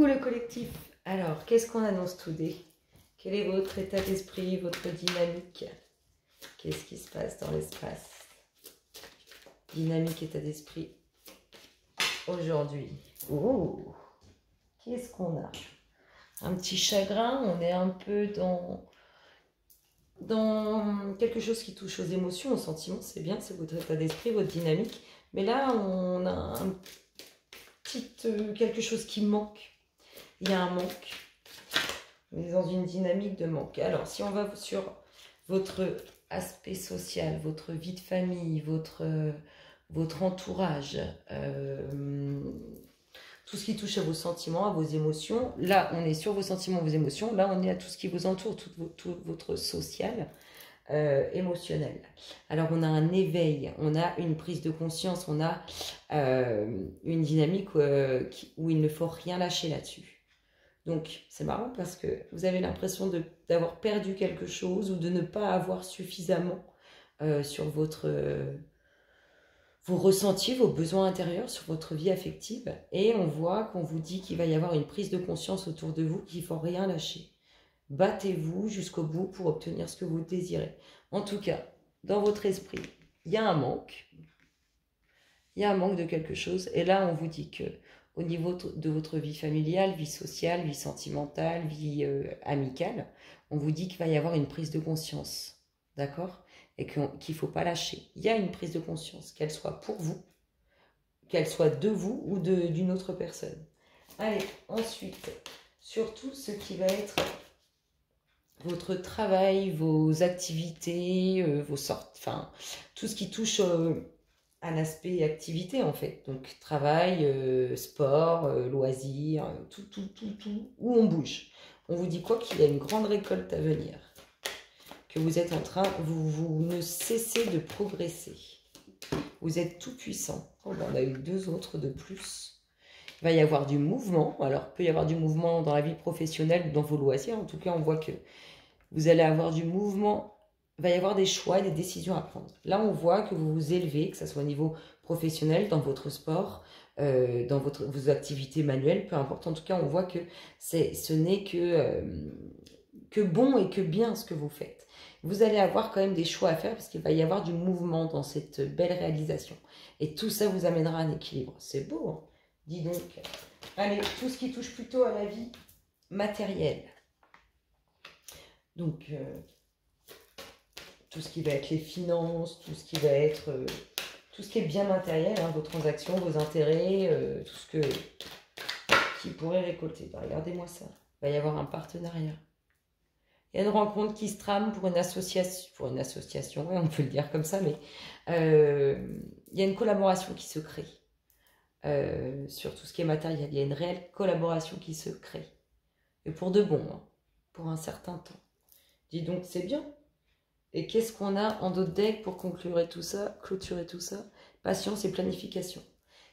Coucou le collectif. Alors, qu'est-ce qu'on annonce today? Quel est votre état d'esprit, votre dynamique? Qu'est-ce qui se passe dans l'espace? Dynamique, état d'esprit aujourd'hui. Oh, qu'est-ce qu'on a? Un petit chagrin, on est un peu dans quelque chose qui touche aux émotions, aux sentiments, c'est bien, c'est votre état d'esprit, votre dynamique. Mais là, on a un petit quelque chose qui manque. Il y a un manque. On est dans une dynamique de manque. Alors, si on va sur votre aspect social, votre vie de famille, votre entourage, tout ce qui touche à vos sentiments, à vos émotions, là, on est sur vos sentiments, vos émotions. Là, on est à tout ce qui vous entoure, tout votre social, émotionnel. Alors, on a un éveil, on a une prise de conscience, on a une dynamique où il ne faut rien lâcher là-dessus. Donc, c'est marrant parce que vous avez l'impression d'avoir perdu quelque chose ou de ne pas avoir suffisamment sur vos ressentis, vos besoins intérieurs, sur votre vie affective. Et on voit qu'on vous dit qu'il va y avoir une prise de conscience autour de vous, qu'il ne faut rien lâcher. Battez-vous jusqu'au bout pour obtenir ce que vous désirez. En tout cas, dans votre esprit, il y a un manque. Il y a un manque de quelque chose. Et là, on vous dit que au niveau de votre vie familiale, vie sociale, vie sentimentale, vie amicale, on vous dit qu'il va y avoir une prise de conscience, d'accord? Et qu'il ne faut pas lâcher. Il y a une prise de conscience, qu'elle soit pour vous, qu'elle soit de vous ou d'une autre personne. Allez, ensuite, surtout ce qui va être votre travail, vos activités, vos sortes, enfin, tout ce qui touche à l'aspect activité en fait, donc travail, sport, loisirs, tout, où on bouge. On vous dit quoi? Qu'il y a une grande récolte à venir, que vous êtes en train, vous ne cessez de progresser, vous êtes tout puissant. Oh, ben, on a eu 2 autres de plus. Il va y avoir du mouvement, alors il peut y avoir du mouvement dans la vie professionnelle ou dans vos loisirs, en tout cas on voit que vous allez avoir du mouvement. Il va y avoir des choix et des décisions à prendre. Là, on voit que vous vous élevez, que ce soit au niveau professionnel, dans votre sport, dans vos activités manuelles, peu importe. En tout cas, on voit que ce n'est que bon et que bien ce que vous faites. Vous allez avoir quand même des choix à faire parce qu'il va y avoir du mouvement dans cette belle réalisation. Et tout ça vous amènera à un équilibre. C'est beau, hein? Dis donc. Allez, tout ce qui touche plutôt à la vie matérielle. Donc... tout ce qui va être les finances, tout ce qui va être tout ce qui est bien matériel, hein, vos transactions, vos intérêts, tout ce qui pourrait récolter. Ben, regardez-moi ça. Il va y avoir un partenariat. Il y a une rencontre qui se trame pour une association, ouais, on peut le dire comme ça, mais il y a une collaboration qui se crée sur tout ce qui est matériel. Il y a une réelle collaboration qui se crée. Et pour de bon, hein, pour un certain temps. Dis donc, c'est bien. Et qu'est-ce qu'on a en d'autres decks pour clôturer tout ça? Patience et planification.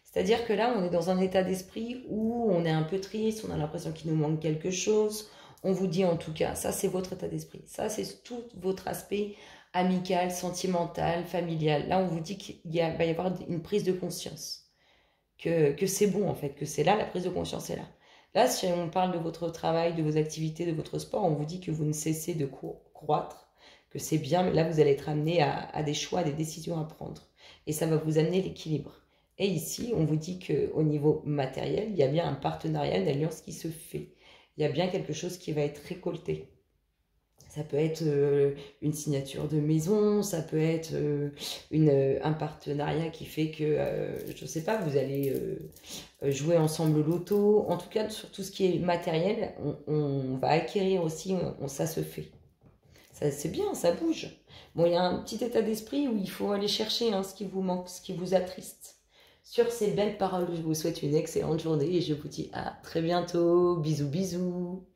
C'est-à-dire que là, on est dans un état d'esprit où on est un peu triste, on a l'impression qu'il nous manque quelque chose. On vous dit en tout cas, ça c'est votre état d'esprit. Ça c'est tout votre aspect amical, sentimental, familial. Là, on vous dit qu'il va y avoir une prise de conscience. Que c'est bon en fait, que c'est là, la prise de conscience est là. Là, si on parle de votre travail, de vos activités, de votre sport, on vous dit que vous ne cessez de croître, que c'est bien, mais là, vous allez être amené à des choix, à des décisions à prendre. Et ça va vous amener l'équilibre. Et ici, on vous dit qu'au niveau matériel, il y a bien un partenariat, une alliance qui se fait. Il y a bien quelque chose qui va être récolté. Ça peut être une signature de maison, ça peut être un partenariat qui fait que, je ne sais pas, vous allez jouer ensemble au loto. En tout cas, sur tout ce qui est matériel, on va acquérir aussi, ça se fait. C'est bien, ça bouge. Bon, il y a un petit état d'esprit où il faut aller chercher ce qui vous manque, ce qui vous attriste. Sur ces belles paroles, je vous souhaite une excellente journée et je vous dis à très bientôt. Bisous, bisous.